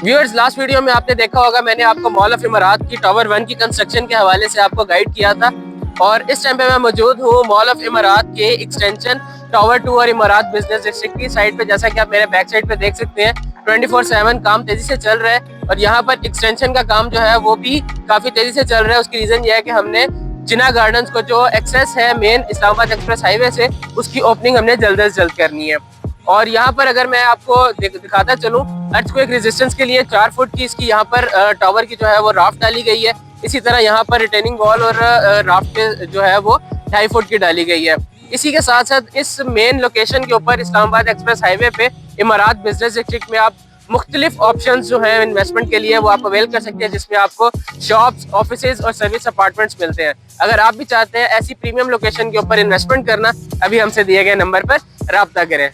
Viewers, last video में आपने देखा होगा, मैंने आपको मॉल ऑफ इमारात की टावर 1 की कंस्ट्रक्शन के हवाले से आपको गाइड किया था। और इस टाइम पे मैं मौजूद हूँ मॉल ऑफ इमारात के एक्सटेंशन टावर 2 और इमारात बिजनेस डिस्ट्रिक्ट की साइड पे। जैसा कि आप मेरे बैक साइड पे देख सकते हैं, 24/7 काम तेजी से चल रहा है और यहाँ पर एक्सटेंशन का काम जो है वो भी काफी तेजी से चल रहा है। उसकी रीजन ये है कि हमने जिना गार्डन्स को जो एक्सेस है मेन इस्लामाबाद एक्सप्रेस हाईवे से, उसकी ओपनिंग हमने जल्द से जल्द करनी है। और यहाँ पर अगर मैं आपको दिखाता चलूँ, अर्थक्वेक रेजिस्टेंस के लिए 4 फुट की इसकी यहाँ पर टावर की जो है वो राफ्ट डाली गई है। इसी तरह यहाँ पर रिटेनिंग वॉल और राफ्ट जो है वो 2.5 फुट की डाली गई है। इसी के साथ साथ इस मेन लोकेशन के ऊपर इस्लामाबाद एक्सप्रेस हाईवे पे इमारात बिजनेस डिस्ट्रिक्ट में आप मुख्तलिफ ऑप्शंस जो हैं इन्वेस्टमेंट के लिए वो आप अवेल कर सकते हैं, जिसमें आपको शॉप्स, ऑफिसेज और सर्विस अपार्टमेंट्स मिलते हैं। अगर आप भी चाहते हैं ऐसी प्रीमियम लोकेशन के ऊपर इन्वेस्टमेंट करना, अभी हमसे दिए गए नंबर पर राब्ता करें।